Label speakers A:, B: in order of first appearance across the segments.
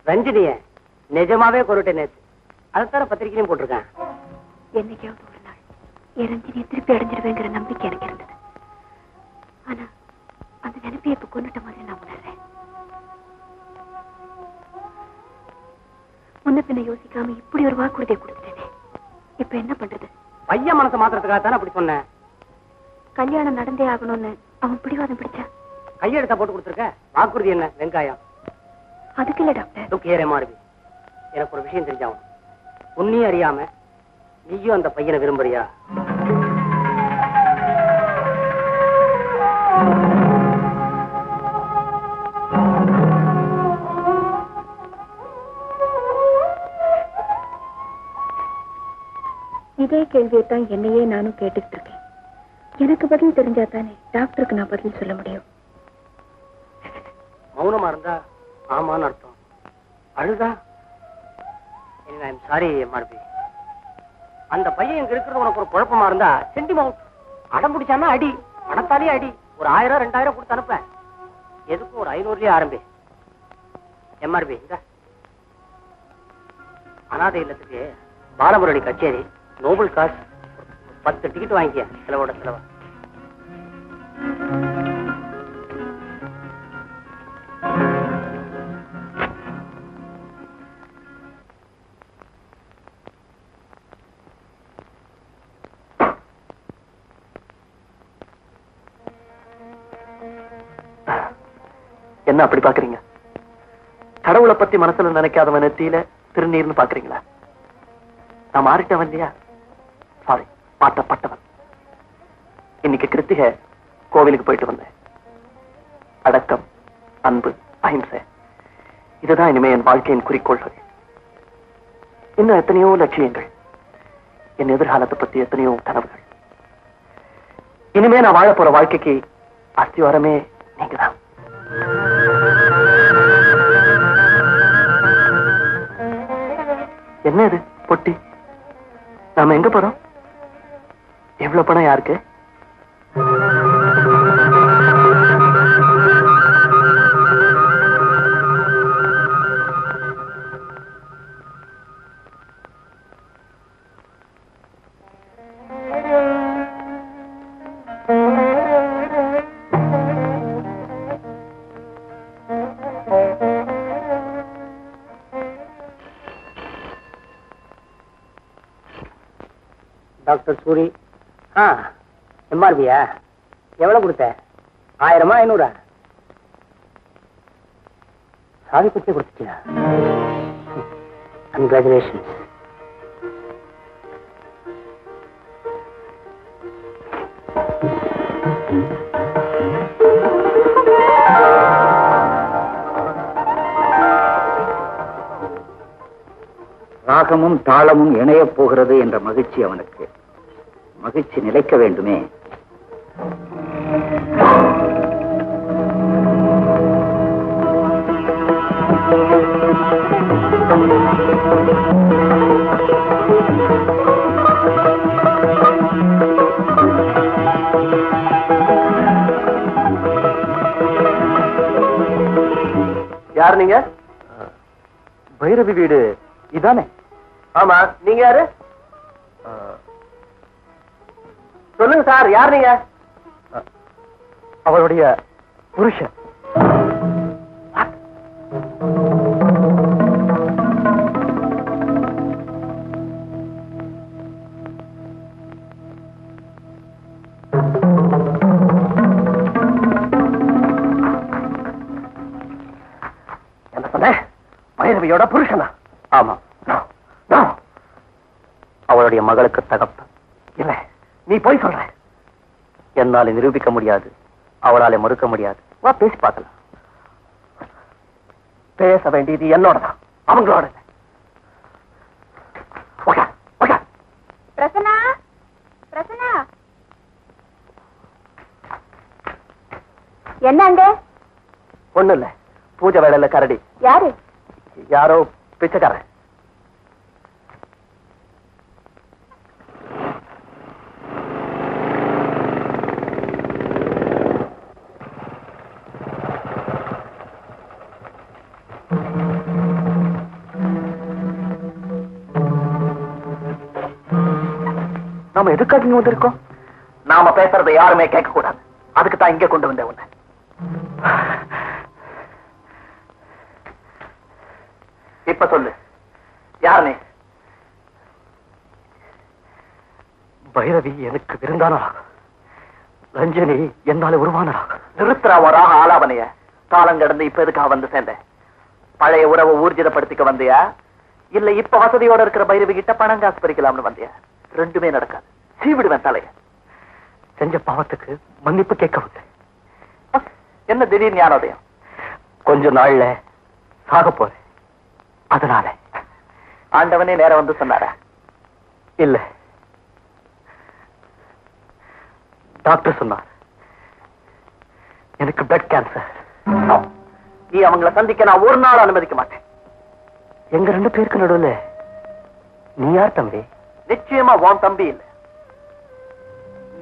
A: ரஞ்சினிய நிஜமாவே கொண்டுட்டேன் நேத்து. அதுதான பத்திரிகையும் போட்டிருக்கேன்.
B: என்னைக்காவது ஒரு நாள் என் ரஞ்சினியை திருப்பி அடைஞ்சிருவேங்கிற நம்பிக்கை எனக்கு இருந்தது. ஆனா அந்த நினைப்பை இப்ப கொண்டுட்ட மாதிரி நான் உணர்றேன். முன்ன பின்ன யோசிக்காம இப்படி ஒரு வாக்குறுதியை கொடுத்துட்டேனே, இப்ப என்ன பண்றது?
A: பையன் மனசை மாத்திரத்துக்காகத்தானே அப்படி சொன்னேன்.
B: கல்யாணம் நடந்தே ஆகணும்னு அவன் பிடிவாதம் பிடிச்சா
A: கையெழுத்த போட்டு கொடுத்துருக்க. வாக்குறுதி என்ன? வெங்காயம்.
B: அதுக்கு இல்ல டாக்டர்.
A: மாறுவி, எனக்கு ஒரு விஷயம் தெரிஞ்சாகும். உன்னையும் அறியாம நீயும் அந்த பையனை விரும்புறியா?
B: இதே கேள்வியைத்தான் என்னையே நானும் கேட்டுக்கிட்டு இருக்கேன். எனக்கு பதில் தெரிஞ்சா தானே டாக்டருக்கு நான் பதில் சொல்ல முடியும்.
A: மௌனமா இருந்தா ஆமான்னு அர்த்தம். அழுதா சாரி மாறுபி. அந்த பையன் இங்க இருக்கிறது உனக்கு ஒரு குழப்பமா இருந்தா சென்டிமவுண்ட் அடம் பிடிச்சானா அடி, பணத்தாலே அடி. ஒரு 1000 2000 கொடுத்து அனுப்ப. எதுக்கும் ஒரு 500லயே ஆரம்பி. எம்ஆர்பி இந்த அநாதை இல்லத்துக்கு பாலமுரளி கச்சேரி, நோபல் காசு 10 டிக்கெட் வாங்கிக்க. செலவோட செலவா.
C: என்ன அப்படி பாக்குறீங்க? கடவுளை பத்தி மனசுல நினைக்காதவன் நெத்தியில திருநீர்னு பாக்குறீங்களா? நான் மாறிட்டவன் இல்லையா? சாரி, மாற்றப்பட்டவன். இன்னைக்கு கிருத்திகை கோவிலுக்கு போயிட்டு வந்தேன். அடக்கம், அன்பு, அஹிம்சை, இதுதான் இனிமே என் வாழ்க்கையின் குறிக்கோள்கள். இன்னும் எத்தனையோ லட்சியங்கள், என் எதிர்காலத்தை பத்தி எத்தனையோ கனவுகள். இனிமே நான் வாழ போற வாழ்க்கைக்கு அஸ்திவாரமே நீங்கதான். என்ன இது பொட்டி? நாம எங்க போறோம்? எவ்வளவு பணம் யாருக்கு?
A: டாக்டர் சூரி. எம்ஆர்பியா எவ்வளவு கொடுத்த? 1000 500? சாவி குச்சி கொடுத்துட்டியா? கங்க்ராச்சுலேஷன்.
D: ராகமும் தாளமும் இணையப் போகிறது என்ற மகிழ்ச்சி அவனுக்கு. மகிழ்ச்சி நிலைக்க வேண்டுமே.
C: யார் நீங்க? பைரவி வீடு இதானே? ஆமா. நீங்க யாரு? சொல்லுங்க சார், யார் நீங்க? அவளுடைய புருஷன். என்ன சொன்ன? பைரவியோட புருஷனா? ஆமா. அவளுடைய மகளுக்கு தகப்பன். இல்ல, நீ போய் சொல்ற. என்னால நிரூபிக்க முடியாது, அவளால மறுக்க முடியாது. வா பேசி பார்க்கலாம். பேச வேண்டியது என்னோடதான், அவங்களோட.
B: பிரசன்னா, பிரசன்னா, என்னங்க?
C: ஒண்ணு இல்ல, பூஜை வேலையில கரடி.
B: யாரு?
C: யாரோ பிச்சைக்காரன். நாம எதுக்காக இங்க வந்திருக்கோம்? நாம பேசுறதை யாருமே கேட்க கூடாது. அதுக்கு தான் இங்க கொண்டு வந்தேன் உன்னை. இப்ப சொல்லு, யார் நீ? பைரவி எனக்கு விருந்தானா? ரஞ்சனி என்னால உருவானா? நிறுத்துறாவராக ஆலாபனைய காலம் கடந்து இப்ப எதுக்காக வந்து சேர்ந்தேன்? பழைய உறவை ஊர்ஜிதப்படுத்திக்க வந்தியா, இல்ல இப்ப வசதியோட இருக்கிற பைரவி கிட்ட பணம் காசு பறிக்கலாம்னு வந்தியா? ரெண்டுமே நடக்காது. சீவிடுவேன் தலைய. செஞ்ச பாவத்துக்கு மன்னிப்பு கேட்க வந்தேன். என்ன திடீர் ஞானோதயம்? கொஞ்ச நாள்ல சாக போறேன், அதனால. ஆண்டவனே நேரம் வந்து சொன்னார? இல்ல, டாக்டர் சொன்னார் எனக்கு பிளட் கேன்சர். நீ அவங்கள சந்திக்க நான் ஒரு நாள் அனுமதிக்க மாட்டேன். எங்க ரெண்டு பேருக்கு நடுவுல நீ யார் தம்பி? நிச்சயமா உன் தம்பி இல்ல.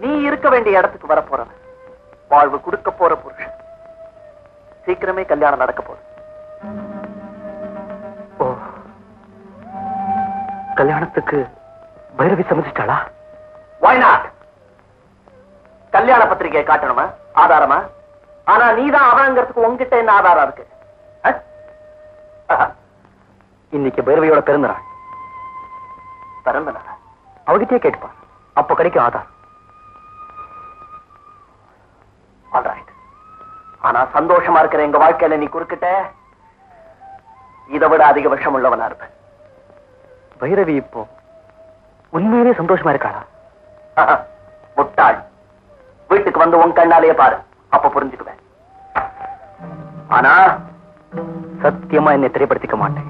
C: நீ இருக்க வேண்டிய இடத்துக்கு வர போற வாழ்வு கொடுக்க போற புருஷன். சீக்கிரமே கல்யாணம் நடக்க போகுது. ஓ, கல்யாணத்துக்கு பைரவி சமைச்சிட்டாளா? Why not? கல்யாண பத்திரிகையை காட்டணுமா? ஆதாரமா? ஆனா நீதான் அவங்கிறதுக்கு உங்ககிட்ட என்ன ஆதாரம் இருக்கு? இன்னைக்கு பைரவியோட பிறந்த நாள். பிறந்த நாள் அவகிட்டே கேட்பான், அப்ப கிடைக்கும் ஆதாரம். ஆல்ரைட். ஆனா சந்தோஷமா இருக்கிற எங்க வாழ்க்கையில நீ குறுக்கிட்ட, இதை விட அதிக விஷம் உள்ளவனா இருப்ப. பைரவி இப்போ உண்மையிலே சந்தோஷமா இருக்காளா? முட்டாள். வீட்டுக்கு வந்து உன் கண்ணாலேயே பாரு, அப்ப புரிஞ்சுக்குவேன். ஆனா சத்தியமா என்னை தெரியப்படுத்திக்க மாட்டேன்.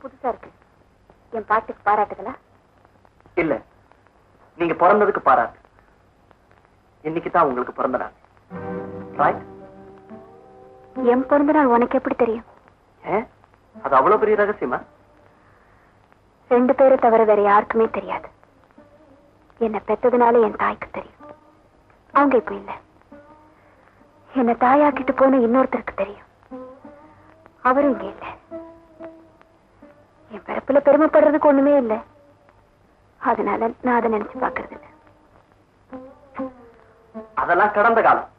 B: புதுசா இருக்கு. என் பாட்டுக்கு பாராட்டுகளா?
C: இல்ல, நீங்க பிறந்ததுக்கு பாராட்டு. இன்னைக்கு தான் உங்களுக்கு பிறந்த நாள். ரைட்?
B: என் பிறந்த நாள் உனக்கு எப்படி தெரியும்?
C: அது அவ்வளவு பெரிய ரகசியமா?
B: 2 பேரை தவிர வேற யாருக்குமே தெரியாது. என்ன பெத்ததுனால என் தாய்க்கு தெரியும். அவங்க இப்ப இல்ல. என்ன தாயாக்கிட்டு போன இன்னொருத்தருக்கு தெரியும். அவரும் இங்க இல்ல. என் பிறப்புல பெருமைப்படுறதுக்கு ஒண்ணுமே இல்லை. அதனால நான் அதை நினைச்சு பாக்குறது இல்லை.
C: அதெல்லாம் கடந்த காலம்.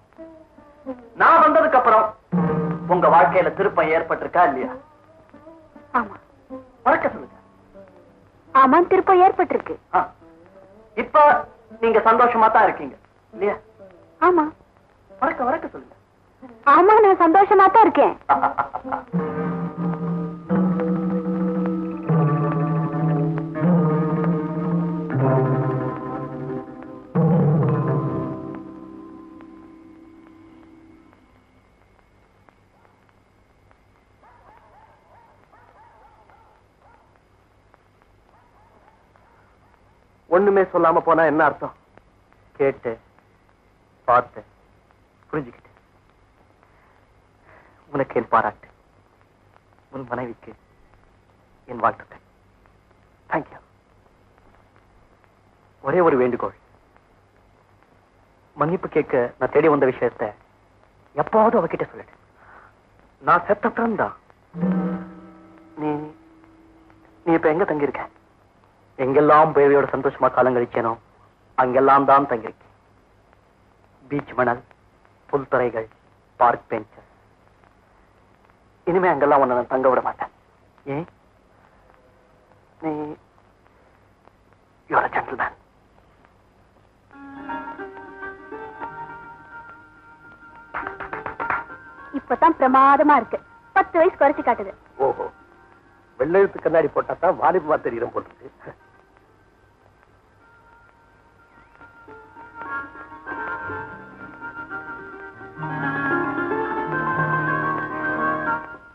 C: நான் வந்ததுக்கு அப்புறம் உங்க வாழ்க்கையில திருப்பம் ஏற்பட்டிருக்கா இல்லையா?
B: ஆமா.
C: மறக்க சொல்லுங்க.
B: ஆமா, திருப்பம் ஏற்பட்டிருக்கு.
C: இப்ப நீங்க சந்தோஷமா தான் இருக்கீங்க இல்லையா?
B: ஆமா.
C: மறக்க சொல்லுங்க.
B: ஆமா, நான் சந்தோஷமா தான் இருக்கேன்.
C: ஒண்ணுமே சொல்லாம போனா என்ன அர்த்தம்? கேட்டு பார்த்து புரிஞ்சுக்கிட்டு. உனக்கு என் பாராட்டு, உன் மனைவிக்கு என் வாழ்த்துக்கள். தேங்க்யூ. ஒரே ஒரு வேண்டுகோள், மன்னிப்பு கேட்க நான் தேடி வந்த விஷயத்தை எப்போது அவகிட்ட சொல்லிடு. நான் செத்தப்புறம் தான். நீ இப்ப எங்க தங்கியிருக்க? எங்கெல்லாம் பேவையோட சந்தோஷமா காலம் கழிச்சேனோ அங்கெல்லாம் தான் தங்கியிருக்கேன். பீச் மணல், புல்தரைகள், பார்க் பெஞ்சஸ். இனிமே அங்கெல்லாம் உன்னை நான் தங்க விட மாட்டேன். ஏன்? நீ யூ ஆர் எ ஜென்டில்மேன்.
B: இப்பதான் பிரமாதமா இருக்கு. 10 வயசு குறைச்சு காட்டுது.
C: ஓஹோ, வெள்ளெழுத்து கண்ணாடி போட்டா தான் வாலிபமா தெரியும் போட்டுருக்கு.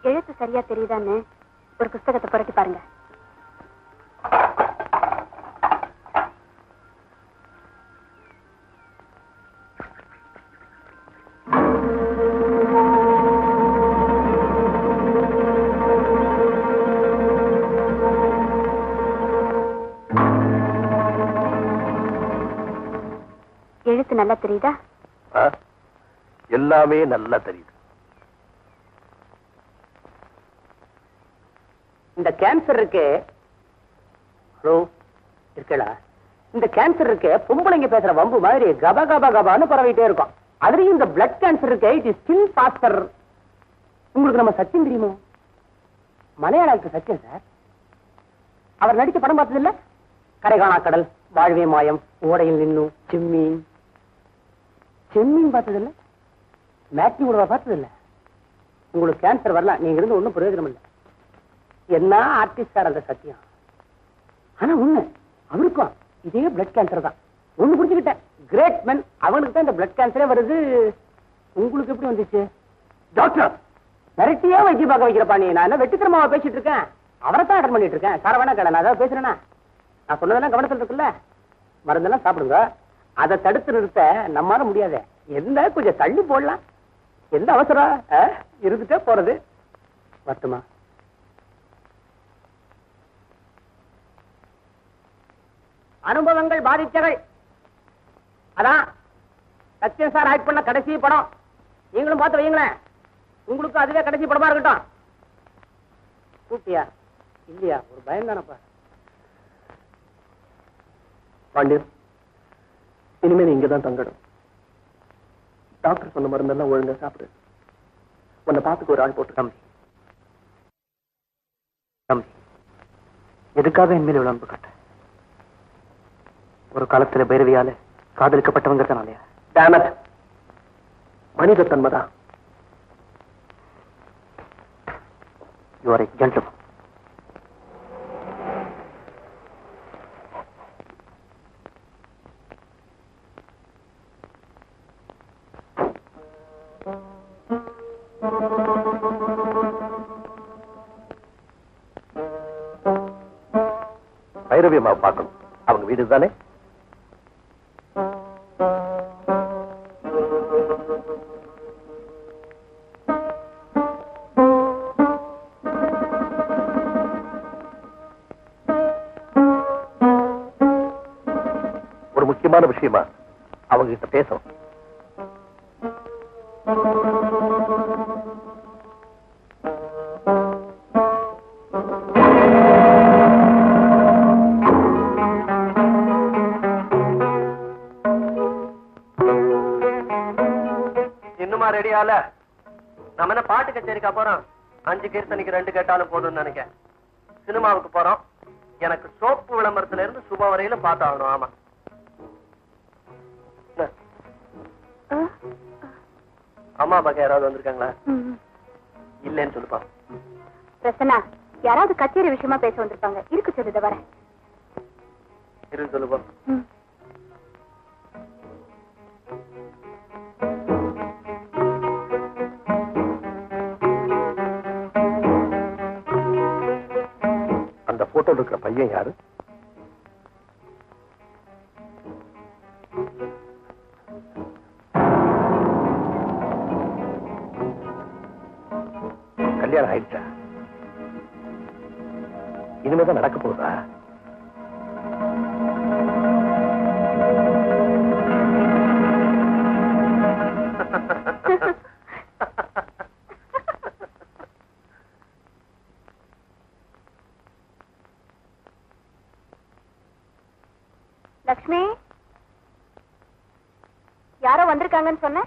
B: எழுத்து சரியா தெரியுதான்னு ஒரு புஸ்தகத்தை புரட்டி பாருங்க. எழுத்து நல்லா தெரியுதா?
C: எல்லாமே நல்லா தெரியுது.
A: இந்த கேன்சர் இருக்கே, ஹலோ இருக்கலா, இந்த கேன்சர் இருக்கே பொம்பளைங்க பேசுற வம்பு மாதிரி கப கப கபான்னு பரவிட்டே இருக்கும். அதுலயும் இந்த பிளட் கேன்சர் இருக்கே, இட் இஸ் ஸ்டில் ஃபாஸ்டர். உங்களுக்கு நம்ம சச்சின் தெரியுமோ? மலையாள ஆக்டர் சச்சின் சார். அவர் நடிச்ச படம் பார்த்தது இல்ல? கரைகாணா கடல், வாழ்வே மாயம், ஓடையில் நின்னும், செம்மீன். செம்மீன் பார்த்தது இல்ல? மேட்னி உடவா பார்த்தது இல்ல? உங்களுக்கு கேன்சர் வரலாம், நீங்க இருந்து ஒன்னும் பிரயோஜனம் இல்லை. என்ன ஆர்டிஸ்ட் சார் அந்த சத்தியம். ஆனா உண்மை அவருக்கும் இதே பிளட் கேன்சர் தான். ஒண்ணு புரிஞ்சுக்கிட்டேன், கிரேட் மென் அவனுக்கு தான் இந்த பிளட் கேன்சரே வருது. உங்களுக்கு எப்படி வந்துச்சு? டாக்டர் மிரட்டியே வைத்தியம் பார்க்க வைக்கிறப்பா நீ. நான் என்ன வெட்டித்தனமாவா பேசிட்டு இருக்கேன்? அவரை தான் அட்டன் பண்ணிட்டு இருக்கேன். சார வேணா கடை நான் அதாவது பேசுறேன்னா, நான் சொன்னதெல்லாம் கவனத்தில் இருக்குல்ல. மருந்தெல்லாம் சாப்பிடுங்க. அதை தடுத்து நிறுத்த நம்மால முடியாது. என்ன கொஞ்சம் தள்ளி போடலாம். எந்த அவசரம் இருந்துட்டே போறது. வருத்தமா அனுபவங்கள் பாதித்தகள். அதான் சத்யன் சார் ஆக்ட் பண்ண கடைசி படம். நீங்களும் பார்த்து வைங்களேன், உங்களுக்கு அதுவே கடைசி படமா இருக்கட்டும். கூப்பிட்டியா இல்லையா? ஒரு பயம் தானப்பா.
C: பாண்டியன், இனிமே நீ இங்கதான் தங்கணும். டாக்டர் சொன்ன மருந்தெல்லாம் ஒழுங்கா சாப்பிடு. உன்னை பார்த்துக்கு ஒரு ஆள் போட்டு தம்பி தம்பி எதுக்காக என் மேல விளம்பு காட்ட? ஒரு காலத்துல பைரவியால காதலிக்கப்பட்டவங்க தானாலையா? டேமட், மனித தன்மைதான். You are a gentleman. Bhairavi அம்மா பார்க்கணும். அவங்க வீடு தானே? ஒரு முக்கியமான விஷயமா அவங்க கிட்ட பேசணும். இன்னுமா ரெடியால? நம்ம என்ன பாட்டு கச்சேரிக்கா போறோம்? 5 கீர்த்தனைக்கு 2 கேட்டாலும் போதும்னு நினைக்கிறேன். சினிமாவுக்கு போறோம். எனக்கு சோப்பு விளம்பரத்துல இருந்து சுப வரையில பார்த்தாகணும். ஆமா, அம்மா அப்பாக்கு யாராவது வந்திருக்காங்களா? இல்லன்னு சொல்லுப்பா.
B: பிரசன்னா, யாராவது கச்சேரி விஷயமா பேச வந்திருப்பாங்க. இருக்கு சொல்லுத வரேன்.
C: இருக்கு சொல்லுப்பா. அந்த போட்டோ இருக்கிற பையன் யாரு? கல்யாணம் ஆயிடுச்சா? இனிமேதான் நடக்க போகுதா?
B: லக்ஷ்மி, யாரோ வந்திருக்காங்கன்னு சொன்ன?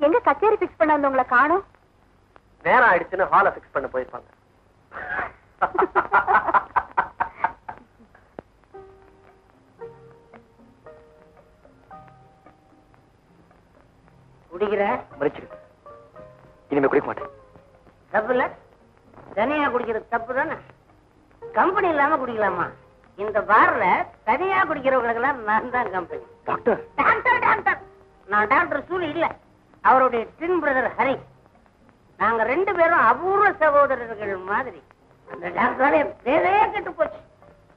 B: எங்க கச்சேரி பிக்ஸ் பண்ண வந்தவங்களை காணோம்?
C: நேரம் ஆயிடுச்சுன்னு ஹாலை பிக்ஸ் பண்ண போயிருப்பாங்க.
A: குடிக்கிற
C: மறைச்சிருக்கு. இனிமே குடிக்க மாட்டேன்.
A: தப்பு இல்ல, தனியா குடிக்கிறது தப்பு தானே. கம்பெனி இல்லாம குடிக்கலாமா? இந்த பார்ல தனியா குடிக்கிறவங்களுக்கு எல்லாம் நான் தான் கம்பெனி.
C: டாக்டர்
A: டாக்டர் டாக்டர் நான் டாக்டர் சூழி இல்ல, அவருடைய ட்வின் பிரதர் ஹரி. நாங்க 2 பேரும் அபூர்வ சகோதரர்கள் மாதிரி. அந்த டாக்டரால பேரே கெட்டு போச்சு.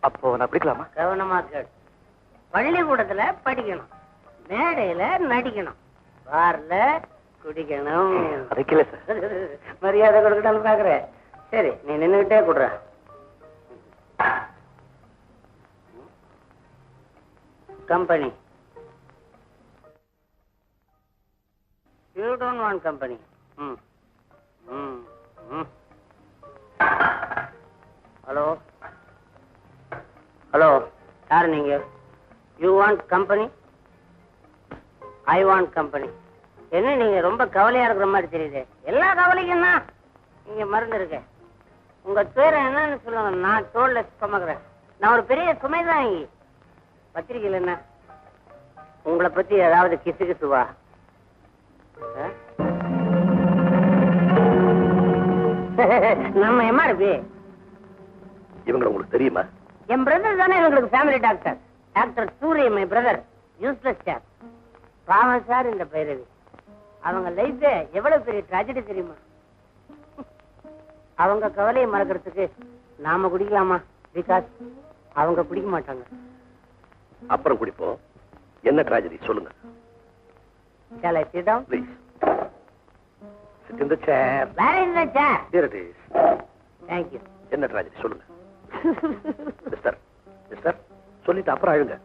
C: அப்போ நான் பிடிக்கலாமா?
A: கவனமா கேட்டு, பள்ளிக்கூடத்துல படிக்கணும், மேடையில நடிக்கணும், பார்ல குடிக்கணும்.
C: அதுக்கு இல்ல சார்.
A: மரியாதை கொடுக்கணும்னு பாக்குறேன். சரி, நீ நின்னுகிட்டே குடுற. Company. You don't want company. Hello hello, யார் நீங்க? You want company? I want company. என்ன நீங்க ரொம்ப கவலையா இருக்கிற மாதிரி தெரியுது. எல்லா கவலைக்கும் தான் இங்க மருந்து இருக்கு. உங்க பேரை என்னன்னு சொல்லுங்க, நான் தோல்ல சுமக்கிறேன். நான் ஒரு பெரிய சுமைதான். இங்க பத்திரிக்கையில் என்ன உங்களை பத்தி ஏதாவது கிசு கிசுவா? நம்ம எம்ஆர்பி
C: இவங்க உங்களுக்கு தெரியுமா?
A: என் பிரதர் தானே இவங்களுக்கு ஃபேமிலி டாக்டர். டாக்டர் சூரிய மை பிரதர். Useless sir. பாவம் சார் இந்த பைரவி. அவங்க லைஃப் எவ்வளவு பெரிய ட்ராஜடி தெரியுமா? அவங்க கவலையை மறக்கிறதுக்கு நாம குடிக்கலாமா? பிகாஸ் அவங்க குடிக்க மாட்டாங்க.
C: அப்புறம் குடிப்போம். என்ன ட்ராஜடி சொல்லுங்க.
A: Shall I sit down?
C: Please. Sit in the chair.
A: Where is the chair?
C: Here it is.
A: Thank you.
C: என்ன ட்ராஜடி சொல்லுங்க. மிஸ்டர் மிஸ்டர் சொல்லிட்டு அப்புறம் அழுங்க.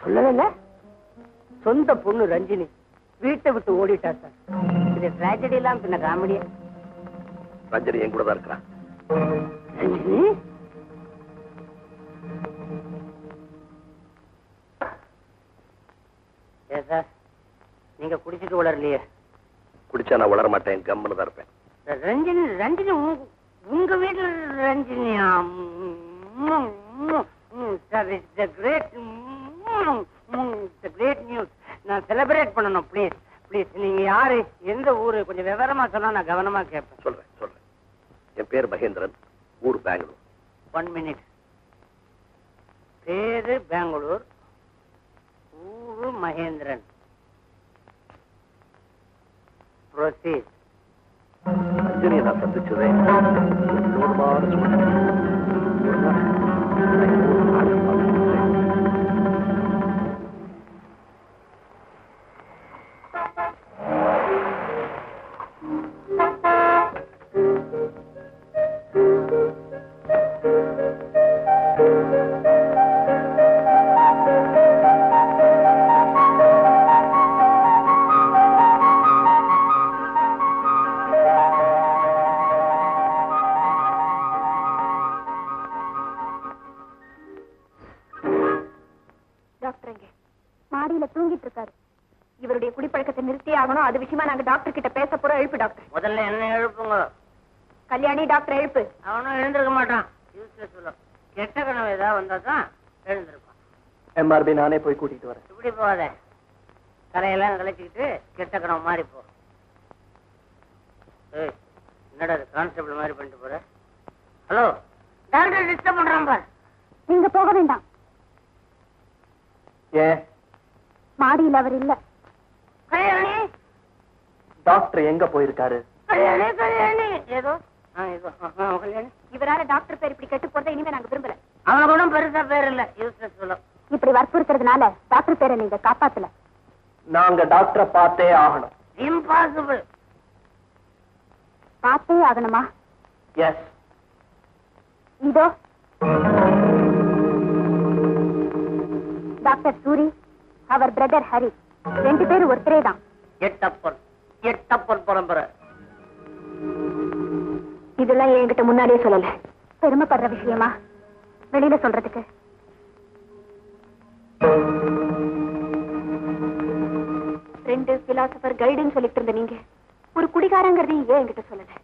A: சொல்லல. சொந்த பொண்ணு ரஞ்சினி வீட்டை விட்டு ஓடிட்டா சார். இது ட்ராஜடி எல்லாம் பின்ன காமெடியா?
C: ரஞ்சனி என் கூட தான் இருக்கிறான்.
A: ரஞ்சினி சார், நீங்க குடிச்சிட்டு வளரலையே.
C: குடிச்சா நான் வளர மாட்டேன், கம்முன்னு தான் இருப்பேன்.
A: ரஞ்சினி ரஞ்சினி உங்க வீட்டுல ரஞ்சினியா? Great news. நான் செலிப்ரேட் பண்ணணும். Please please. நீங்க யாரு, எந்த ஊரு, கொஞ்சம் விவரமா சொன்னா நான் கவனமா கேட்பேன்.
C: சொல்றேன். என் பேர் மகேந்திரன், ஊர் பெங்களூர்.
A: 1 minute. பேரு பெங்களூர், ஊரு மகேந்திரன். ப்ரொசீட்.
C: ரஞ்சனியை நான் சந்திச்சதே ஒரு மாதம்
B: இவருடைய குடிப்பழக்கத்தை நிறுத்தி ஆகணும். அது விஷயமா நாங்க டாக்டர் கிட்ட பேச போறோம். எழுப்பு டாக்டர்.
A: முதல்ல என்ன எழுப்புங்க.
B: கல்யாணி டாக்டர் எழுப்பு.
A: அவனும் எழுந்திருக்க மாட்டான். கெட்ட கனவு ஏதாவது வந்தா தான் எழுந்திருப்பான்.
C: எம்ஆர்பி நானே போய் கூட்டிட்டு வரேன்.
A: இப்படி போகாத, கரையெல்லாம் கலைச்சிக்கிட்டு கெட்ட கனவு மாறி போ. என்னடா கான்ஸ்டபிள் மாதிரி பண்ணிட்டு போற? ஹலோ டாக்டர், டிஸ்டர்ப் பண்றான் பார்.
B: நீங்க போக வேண்டாம்.
C: ஏன்?
B: மாடியில் அவர் இல்ல.
A: கல்யாணி
C: டாக்டர் எங்க போயிருக்காரு?
A: கல்யாணி கல்யாணி ஏதோ கல்யாணி.
B: இவரால டாக்டர் பேர் இப்படி கெட்டு போறதை இனிமே நாங்க விரும்பல.
A: அவனுக்கு ஒன்றும் பெருசா பேர் இல்ல, யூஸ்லெஸ் சொல்லும்.
B: இப்படி வற்புறுத்துறதுனால டாக்டர் பேரை நீங்க காப்பாத்தல.
C: நாங்க டாக்டரை பார்த்தே ஆகணும்.
A: இம்பாசிபிள்.
B: பார்த்தே ஆகணுமா?
C: எஸ்.
B: இதோ டாக்டர் சூரி, அவர் பிரதர் ஹரி, 2 பேரும் ஒருத்தரே தான்.
A: எட்டப்பன் பரம்பரை.
B: இதெல்லாம் என்கிட்ட முன்னாடியே சொல்லல. பெருமைப்படுற விஷயமா வெளியில சொல்றதுக்கு? ரெண்டு பிலாசபர் கைடுன்னு சொல்லிட்டு இருந்த நீங்க ஒரு குடிகாரங்கிறதையும் ஏன் என்கிட்ட சொல்லல?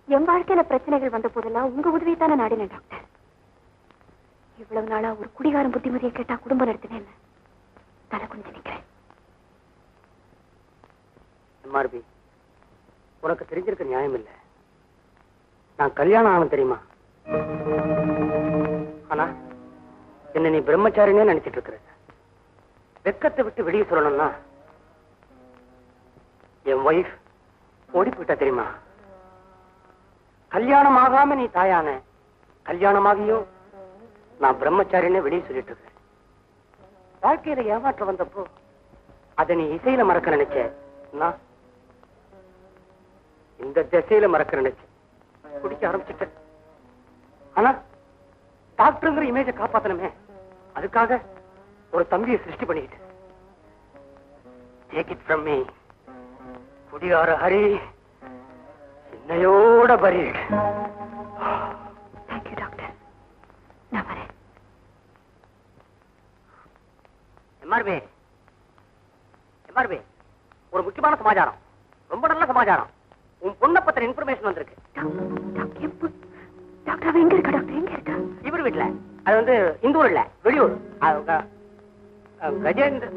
B: என் வாழ்க்கையில பிரச்சனைகள் வந்த போதெல்லாம் உங்க உதவி தானே நாடினேன் டாக்டர். இவ்வளவு நாளா ஒரு குடிகாரன் புத்திமதியை கேட்டா குடும்பம் நடத்தினேன். தலை குனிஞ்சு நிக்கிறேன்.
A: எம்ஆர்பி, உனக்கு தெரிஞ்சிருக்க நியாயம் இல்ல. நான் கல்யாணம் ஆன தெரியுமா? ஆனா என்ன நீ பிரம்மச்சாரினே நினைச்சிட்டு இருக்கிற. வெக்கத்தை விட்டு வெளியே சொல்லணும்னா என் ஒய்ஃப் ஓடி போயிட்டா தெரியுமா? கல்யாணம் ஆகாம நீ தாயான, கல்யாணமாகியும் நான் பிரம்மச்சாரினே வெளியே சொல்லிட்டு இருக்கேன். வாழ்க்கையில ஏமாற்ற வந்தப்போ அதை நீ இசையில மறக்க நினைச்ச, நான் இந்த திசையில மறக்க நினைச்ச. குடிக்க ஆரம்பிச்சுட்டேன். ஆனா டாக்டருங்கிற இமேஜ காப்பாத்தணுமே, அதுக்காக ஒரு தம்பியை சிருஷ்டி பண்ணிக்கிட்டு. Take it from me. குடிகார ஹரி என்னையோட பரீட்.
B: Thank you doctor. நான் வரேன்.
A: எம்ஆர்பி ஒரு முக்கியமான சமாச்சாரம், ரொம்ப நல்ல சமாச்சாரம். உன் பொண்ணை பத்திர இன்ஃபர்மேஷன் வந்திருக்கு.
B: டாக்டர் அவ எங்க இருக்கா? டாக்டர் எங்க இருக்கா?
A: இவர் வீட்டுல. அது வந்து இந்தூர் இல்ல, வெளியூர். கஜேந்திர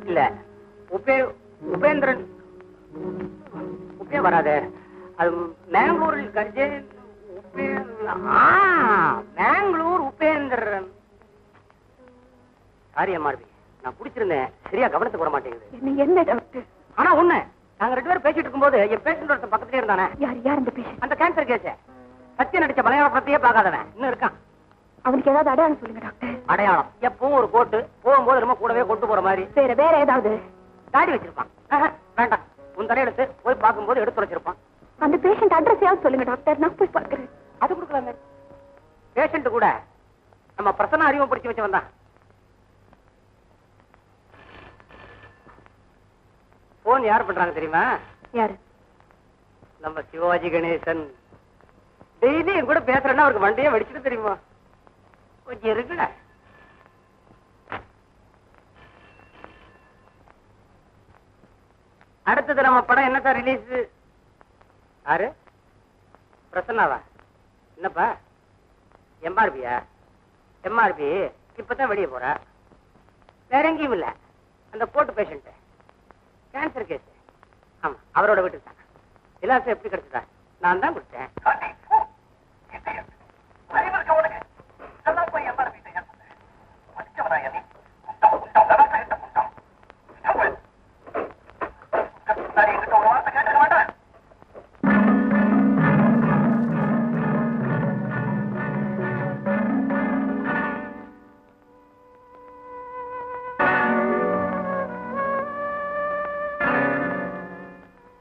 A: இல்ல, உபேந்திரன் வராது. அது மேங்களூரில் மேங்களூர் உபேந்திரன். சாரி எம்ஆர்பி, நான் குடிச்சிருந்தேன், சரியா கவனத்துக்கு வர மாட்டேங்குது.
B: என்ன டாக்டர்?
A: ஆனா ஒண்ணு, நாங்க 2 பேரும் பேசிட்டு இருக்கும்போது என் பேஷண்ட் ஒருத்தன் பக்கத்துலயே இருந்தானே.
B: யார் அந்த பேஷண்ட்?
A: அந்த கேன்சர் கேஸ் சத்திய நடிச்ச மலையாள பத்தியே பார்க்காதவன் இன்னும் இருக்கான்.
B: அவனுக்கு ஏதாவது அடையாளம் சொல்லுங்க டாக்டர்.
A: அடையாளம் எப்பவும் ஒரு கோட்டு, போகும்போது ரொம்ப கூடவே கொண்டு போற மாதிரி.
B: வேற ஏதாவது?
A: தாடி வச்சிருப்பான். வேண்டாம், உன் தலையெடுத்து போய் பார்க்கும்போது எடுத்து வச்சிருப்பான்.
B: அந்த பேஷண்ட் அட்ரஸ் யாவது சொல்லுங்க டாக்டர், நான் போய் பார்க்கிறேன்.
A: அது கொடுக்கலாமே. பேஷண்ட் கூட நம்ம பிரசன்ன அறிமுகப்படுத்தி வச்சு வந்தான். போன் யார் பண்றாங்க தெரியுமா?
B: யாரு?
A: நம்ம சிவாஜி கணேசன். டெய்லி என் கூட பேசுறேன்னா அவருக்கு வண்டியே வெடிச்சுட்டு தெரியுமா? கொஞ்சம் இருக்குட. அடுத்தது நம்ம படம் என்ன சார் ரிலீஸ்? யாரு? பிரசன்னாவா? என்னப்பா எம்ஆர்பியா? எம்ஆர்பி இப்பதான் வெளியே போற. வேற எங்கேயும் இல்ல. அந்த போட்டு பேஷண்ட் கேன்சர் கேஸ். ஆமா, அவரோட வீட்டுக்கு தான். இலாசம் எப்படி கிடைச்சதா? நான் தான் கொடுத்தேன்.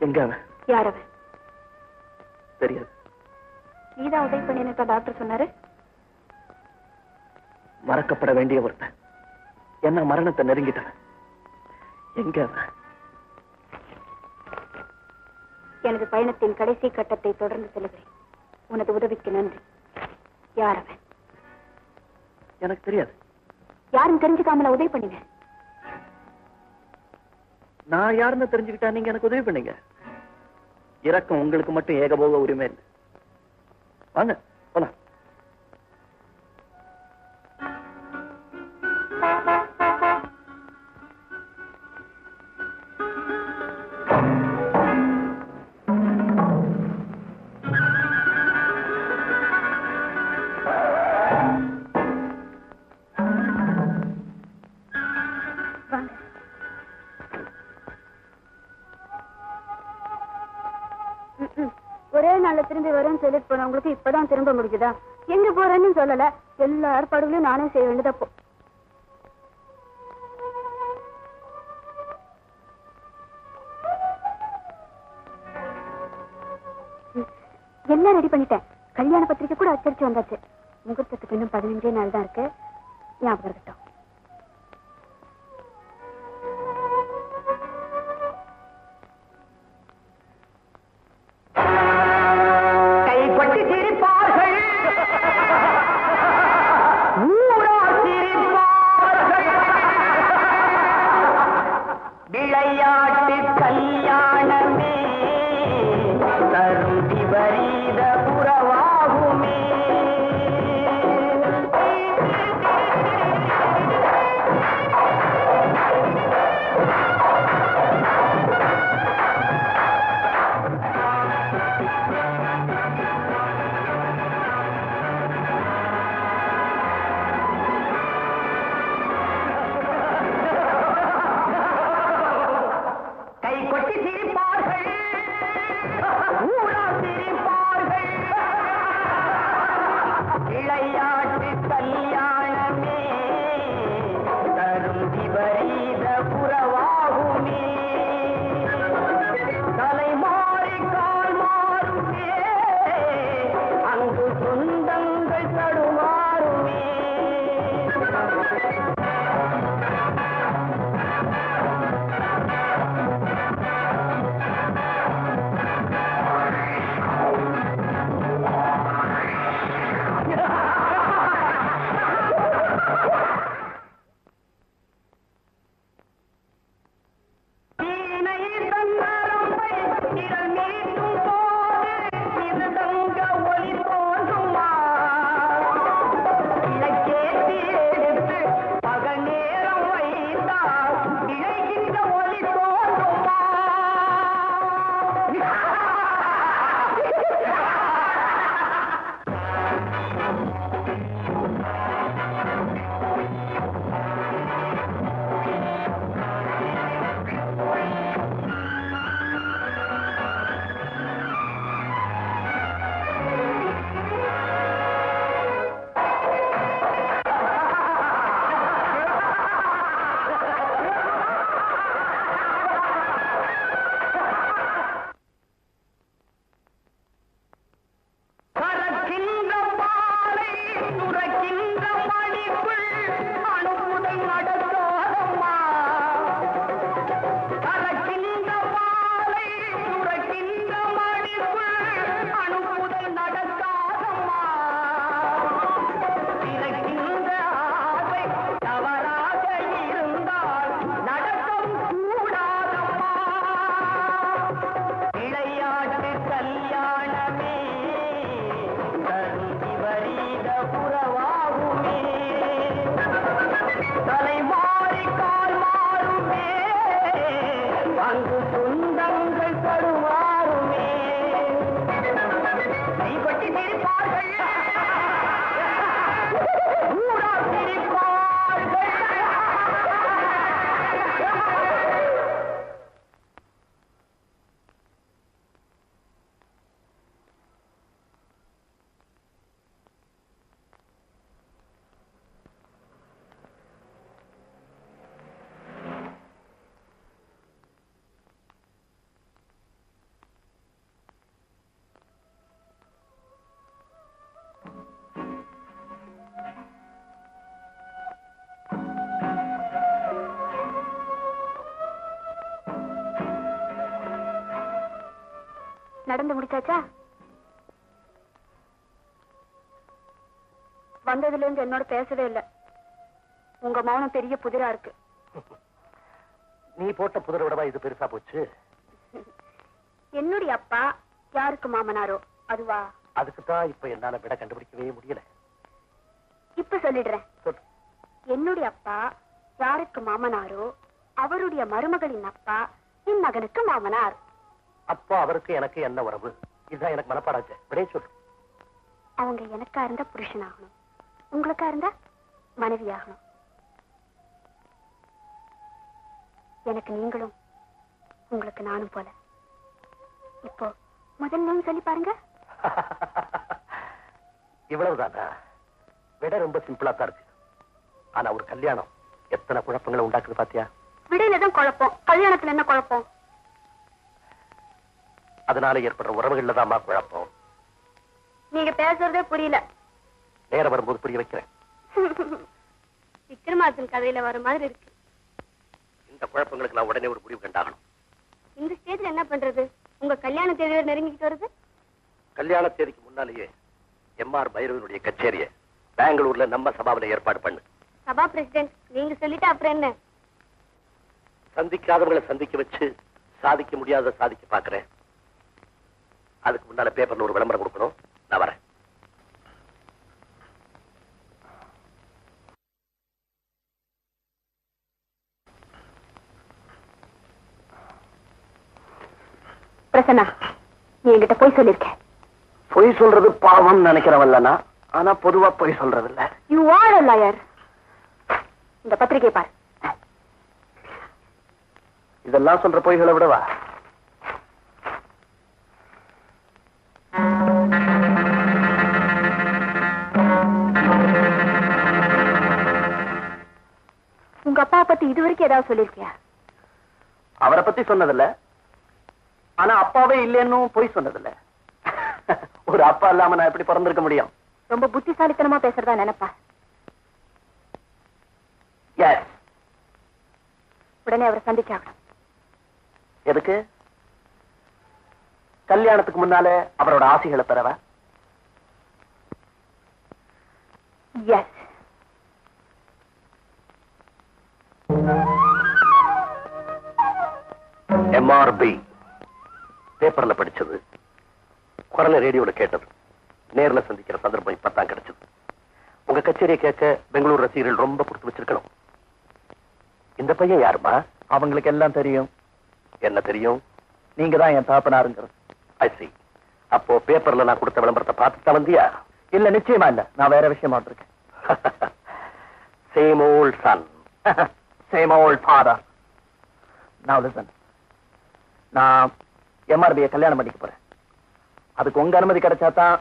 C: எங்க அவன்?
B: யார் அவன்?
C: தெரியாது.
B: நீதான் உதவி பண்ணினதா டாக்டர் சொன்னாரு.
C: மறக்கப்பட வேண்டிய ஒருத்தன் என்ன மரணத்தை நெருங்கிட்டவன். எங்க அவன்?
B: எனது பயணத்தின் கடைசி கட்டத்தை தொடர்ந்து செல்கிறேன். உனது உதவிக்கு நன்றி. யார் அவன்?
C: எனக்கு தெரியாது.
B: யாரும் தெரிஞ்சுக்காமல உதவி பண்ணின?
C: நான் யாருன்னு தெரிஞ்சுக்கிட்டா நீங்க எனக்கு உதவி பண்ணீங்க. இரக்கம் உங்களுக்கு மட்டும் ஏகபோக உரிமை இல்லை. வாங்க போலாம்.
B: ஒரே நாள்ல திரும்பி வரேன்னு சொல்லிட்டு போனவங்களுக்கு இப்பதான் திரும்ப முடிஞ்சுதா? எங்க போறேன்னு சொல்லல. எல்லா ஏற்பாடுகளையும் நானே செய்ய வேண்டியதப்போ. எல்லாம் ரெடி பண்ணிட்டேன். கல்யாண பத்திரிக்கை கூட அச்சடிச்சு வந்தாச்சு. முகூர்த்தத்துக்கு இன்னும் 15 நாள் தான் இருக்கு. ஞாபகம் இருக்கட்டும். நடந்து முடிச்சாச்சா? வந்ததுல இருந்து என்னோட பேசவே இல்லை. உங்க மௌனம் பெரிய புதிரா இருக்கு.
C: நீ போட்ட புதிரை விடவா இது பெருசா போச்சு?
B: என்னுடைய அப்பா யாருக்கு மாமனாரோ அதுவா?
C: அதுக்குதான் இப்ப என்னால விட கண்டுபிடிக்கவே முடியல.
B: இப்ப சொல்லிடுறேன்.
C: சொல்லு.
B: என்னுடைய அப்பா யாருக்கு மாமனாரோ அவருடைய மருமகளின் அப்பா என் மகனுக்கு மாமனார்.
C: அப்பா அவருக்கு எனக்கு என்ன உறவு? இதுதான் எனக்கு மனப்பாடாச்சு. விடைய சொல்லு.
B: அவங்க எனக்கா இருந்தா புருஷனாகணும், உங்களுக்கா இருந்தா மனைவி ஆகணும். எனக்கு நீங்களும் உங்களுக்கு நானும் போல. இப்போ முதல் நேம் சொல்லி பாருங்க.
C: இவ்வளவுதானா? விட ரொம்ப சிம்பிளா தான் இருக்கு. ஆனா ஒரு கல்யாணம் எத்தனை குழப்பங்களை உண்டாக்குது பாத்தியா?
B: விடையில தான் குழப்பம், கல்யாணத்துல என்ன குழப்பம்?
C: அதனால ஏற்படுற உறவுகள்ல தான் குழப்பம்.
B: நீங்க பேசுறதே புரியல.
C: நேரம் வரும்போது புரிய வைக்கிறேன்.
B: விக்ரமாதித்தன் கதையில வர மாதிரி இருக்கு.
C: இந்த குழப்பங்களுக்கு நான் உடனே ஒரு முடிவு கண்டாகணும்.
B: இந்த ஸ்டேஜ்ல என்ன பண்றது? உங்க கல்யாண தேதி நெருங்கிட்டு வருது.
C: கல்யாண தேதிக்கு முன்னாலேயே எம்ஆர் பைரவனுடைய கச்சேரியை பெங்களூர்ல நம்ம சபாவில ஏற்பாடு பண்ணு.
B: சபா பிரசிடென்ட் நீங்க சொல்லிட்டு அப்புறம் என்ன?
C: சந்திக்காதவங்களை சந்திக்க வச்சு சாதிக்க முடியாத சாதிக்க பாக்குறேன். அதுக்கு முன்னால பேப்பர்ல ஒரு விளம்பரம் கொடுக்கணும். நான் வரேன்.
B: பிரசன்னா, நீ என்கிட்ட போய் சொல்லிருக்க.
C: பொய் சொல்றது பாவம் நினைக்கிறவல்லனா, ஆனா பொதுவா பொய் சொல்றது இல்ல.
B: You are a liar. இந்த பத்திரிகை பார்.
C: இதெல்லாம் சொல்ற பொய்களை விடவா?
B: உங்க அப்பா பத்தி இதுவரைக்கும் ஏதாவது சொல்லிருக்கியா?
C: அவரை பத்தி சொன்னதில்ல, ஆனா அப்பாவே இல்லைன்னு பொய் சொன்னதில்ல. ஒரு அப்பா இல்லாம நான் எப்படி பிறந்திருக்க முடியும்?
B: ரொம்ப புத்திசாலித்தனமா பேசுறதா நினைப்பா.
C: எஸ்.
B: உடனே அவரை சந்திச்சாகணும்.
C: எதுக்கு? கல்யாணத்துக்கு முன்னால அவரோட ஆசைகளை பெறவா?
B: எஸ்.
C: எம்ஆர்பி பேப்பர்ல படிச்சது, குரல ரேடியோல கேட்டது, நேர்ல சந்திக்கிற சந்தர்ப்பம் இப்பதான் கிடைச்சது. உங்க கச்சேரியை கேட்க பெங்களூர் ரசிகர்கள் ரொம்ப கொடுத்து வச்சிருக்கணும். இந்த பையன் யாருமா? அவங்களுக்கு எல்லாம் தெரியும். என்ன தெரியும்? நீங்க தான் என் தாப்பனாருங்கிறது. ஐ see. அப்போ பேப்பர்ல நான் கொடுத்த விளம்பரத்தை பார்த்துட்டு வந்தியா? இல்ல, நிச்சயமா இல்ல. நான் வேற விஷயமா இருக்கேன். Same volt Sun, same volt father. Now listen. நான் எம்ஆர்பியை கல்யாணம் பண்ணிக்க போறேன். அதுக்கு உங்க அனுமதி கிடைச்சாதான்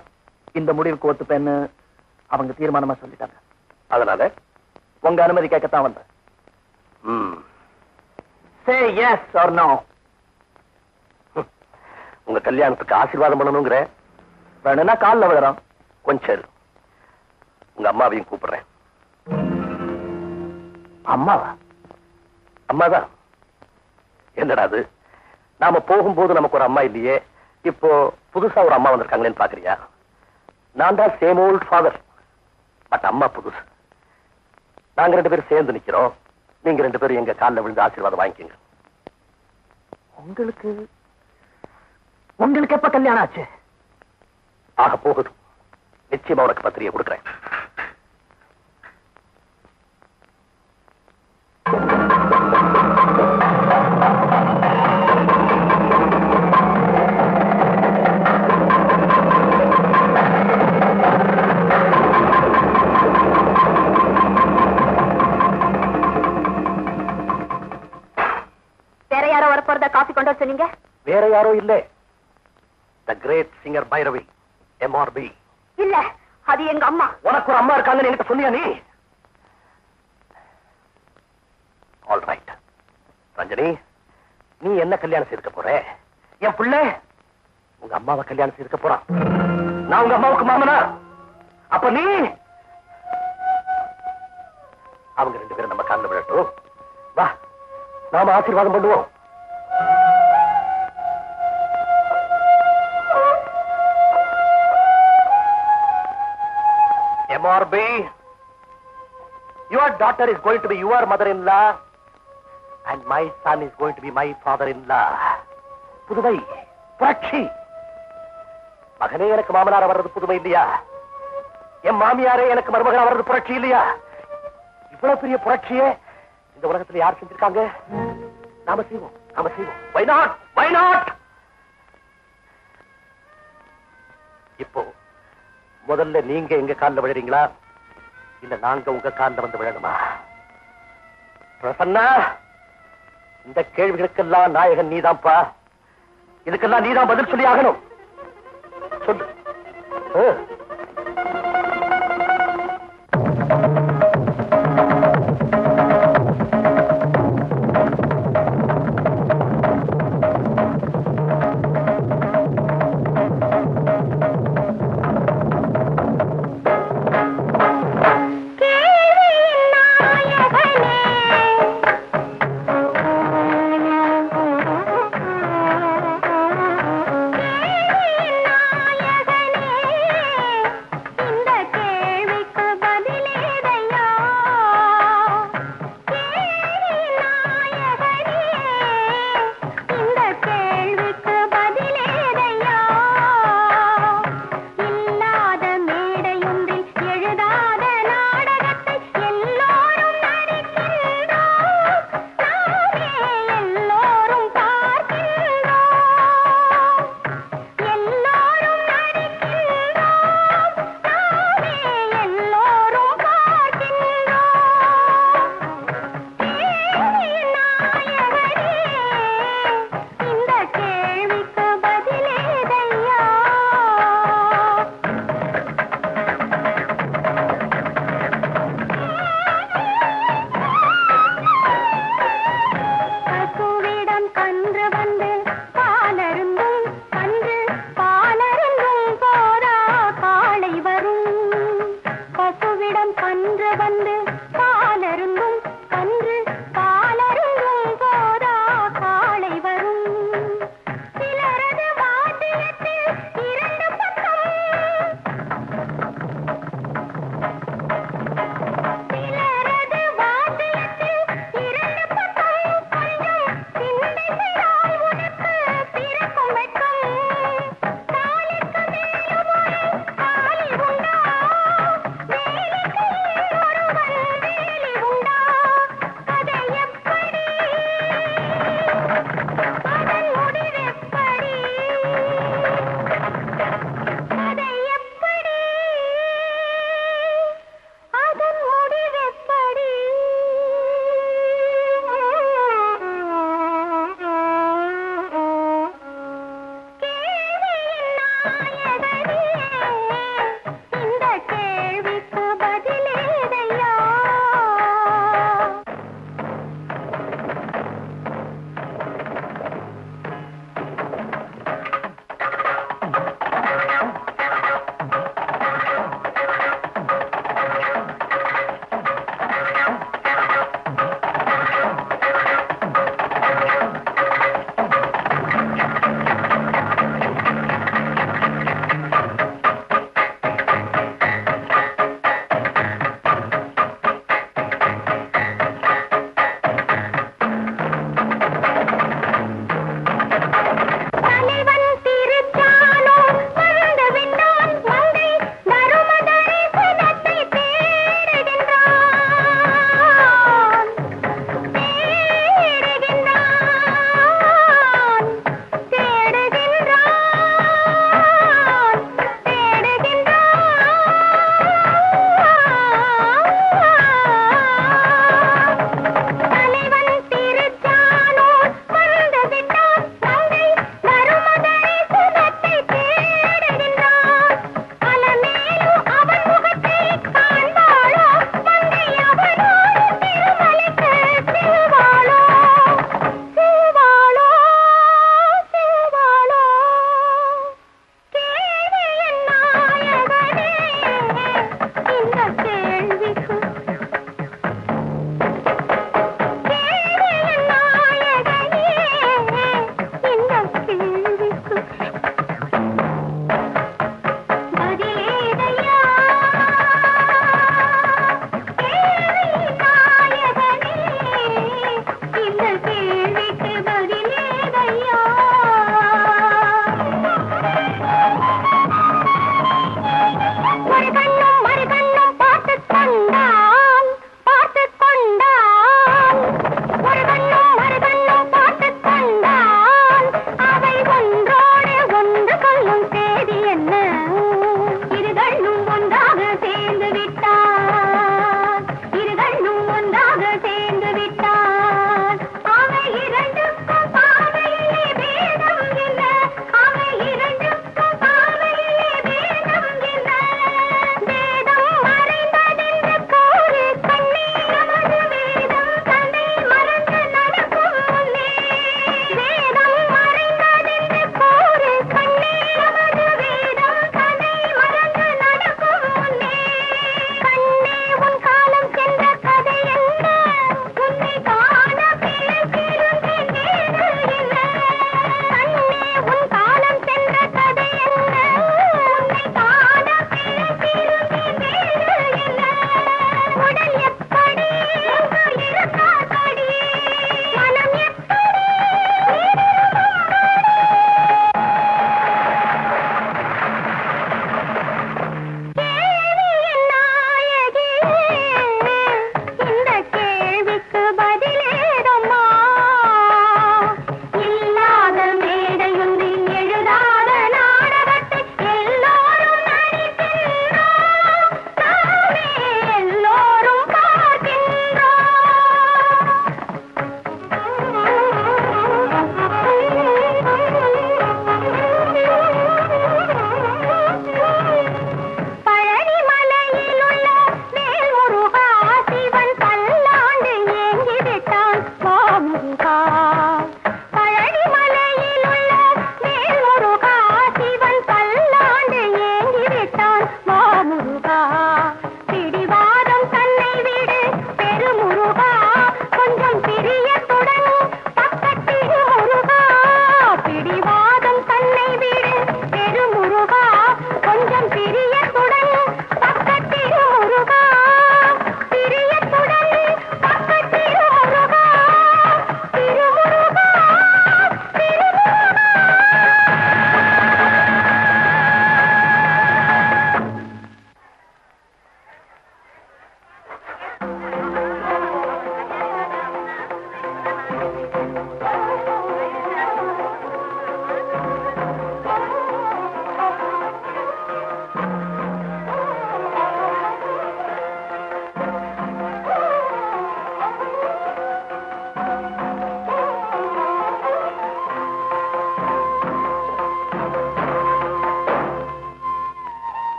C: இந்த முடிவுக்கு ஒத்துப்பேன்னு அவங்க தீர்மானமா சொல்லிட்டாங்க. அதனால உங்க அனுமதி கேட்கத்தான் வந்தேன். Say yes or no. உங்க கல்யாணத்துக்கு ஆசீர்வாதம் பண்ணணுங்கிற, வேணும்னா காலில் விழுறோம். கொஞ்சம் உங்க அம்மாவையும் கூப்பிடுறேன். அம்மாவா? அம்மாதான். என்னடா அது, நாம போகும்போது நமக்கு ஒரு அம்மா இல்லையே, இப்போ புதுசா ஒரு அம்மா வந்திருக்காங்களேன்னு பாக்குறியா? நான் தான் சேம் ஓல்ட் ஃபாதர், பட் அம்மா புதுசு. நாங்க 2 பேரும் சேர்ந்து நிக்கிறோம். நீங்க 2 பேரும் எங்க காலில் விழுந்து ஆசீர்வாதம் வாங்கிக்கங்க. உங்களுக்கு எப்ப கல்யாணம் ஆச்சு? ஆக போகுது. நிச்சயமா உனக்கு பத்திரிகை கொடுக்குறேன்.
B: வேற யாரோ வரப்போறதா காஃபி கொண்டு வர சொன்னீங்க?
C: வேற யாரோ இல்ல, தி கிரேட் சிங்கர் பைரவி, எம்ஆர்பி.
B: இல்ல, அது எங்க அம்மா.
C: உனக்கு ஒரு அம்மா இருக்காங்கன்னு என்கிட்ட சொன்னியா நீ? All right. ரஞ்சனி, நீ என்ன கல்யாணம் செய்துக்க போற? என் பிள்ளை உங்க அம்மாவை கல்யாணம் செய்துக்க போறான். நான் உங்க அம்மாவுக்கு மாமனா. அப்ப நீ அவங்க 2 பேரும் நம்ம காலில் விழட்டும். வா, நாம ஆசீர்வாதம் பண்ணுவோம். MRB, your daughter is going to be your mother-in-law and my son is going to be my father-in-law. புதுமை புரட்சி. மகனே எனக்கு மாமனார் வர்றது புதுமை இல்லையா? என் மாமியாரே எனக்கு மருமகன் வர்றது புரட்சி இல்லையா? இவ்வளவு பெரிய புரட்சியே இந்த உலகத்துல யார் செஞ்சிருக்காங்க? நாம செய்வோம். Why not? Why not? இப்போ முதல்ல நீங்க எங்க கால்ல விழுறீங்களா இல்ல நாங்க உங்க கால்ல வந்து விழணுமா? பிரசன்னா, இந்த கேள்விகளுக்கெல்லாம் நாயகன் நீதான்ப்பா. இதுக்கெல்லாம் நீதான் பதில் சொல்லி ஆகணும். சொல்லு.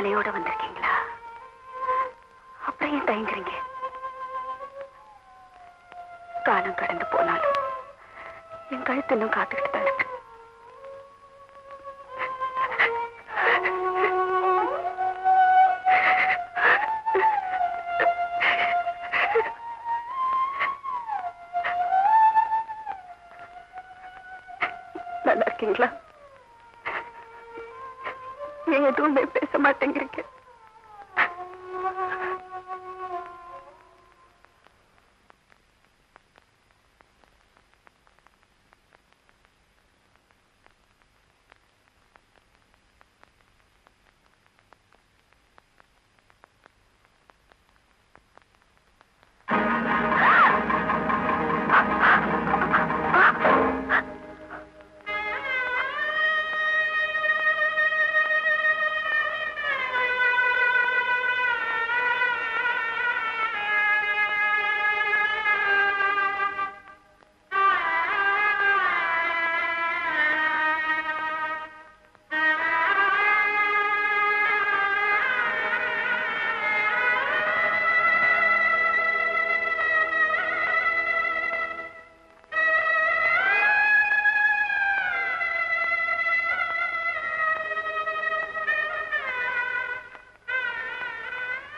B: மாலையோட வந்திருக்கீங்களா? அப்புறம் ஏன் தயங்குறீங்க? காலம் கடந்து போனாலும் என் கழுத்து இன்னும் காத்துக்கிட்டு தான் இருக்கு. நல்லா இருக்கீங்களா? ஏன் எதுவுமே பேச மாட்டேங்கிறீங்க?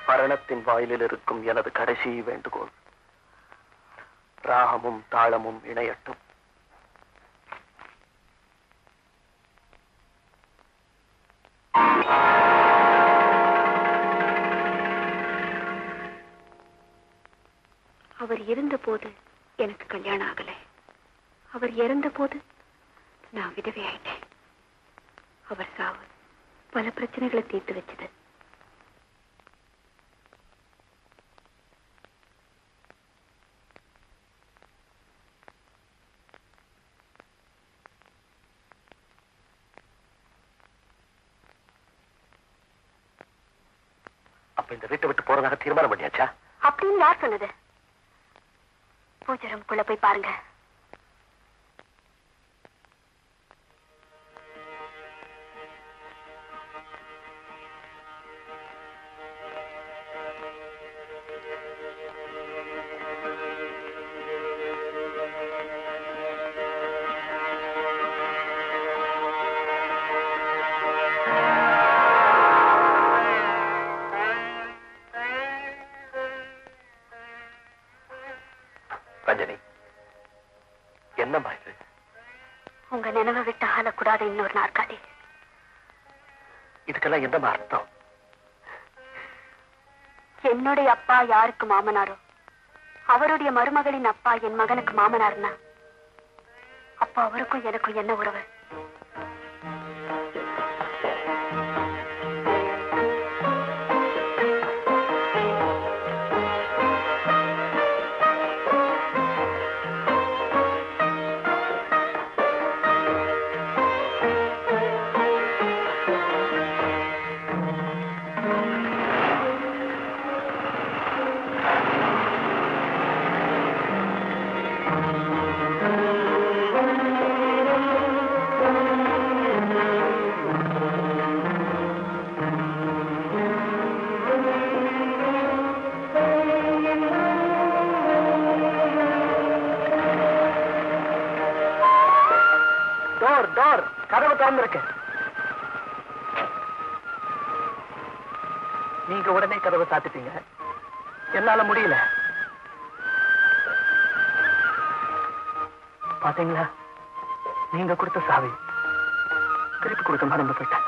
C: மரணத்தின் வாயிலில் இருக்கும் எனது கடைசி வேண்டுகோள், ராகமும் தாளமும் இணையட்டும்.
B: அவர் இருந்த போது எனக்கு கல்யாணம் ஆகல. அவர் இறந்த போது நான் விதவை ஆயிட்டேன். அவர் சாவு பல பிரச்சனைகளை தீர்த்து வச்சது.
C: அப்ப இந்த வீட்டை விட்டு போறதாக தீர்மானம் பண்ணியாச்சா?
B: அப்படின்னு யார் சொன்னது? பூஜை ரூம்குள்ள போய் பாருங்க.
C: ரஞ்சனி, என்னம்மா இது?
B: உங்க நினைவை விட்டு ஆளக்கூடாத இன்னொரு நாற்காலி.
C: இதுக்கெல்லாம் என்னம்மா அர்த்தம்?
B: என்னுடைய அப்பா யாருக்கு மாமனாரோ அவருடைய மருமகளின் அப்பா என் மகனுக்கு மாமனார்னா அப்பா அவருக்கும் எனக்கும் என்ன உறவு?
C: கதவு திறந்திருக்கு. நீங்க உடனே கதவை சாத்திட்டீங்க. என்னால முடியல. பாத்தீங்களா, நீங்க கொடுத்த சாவி திருப்பி கொடுக்க மறந்து போயிட்டேன்.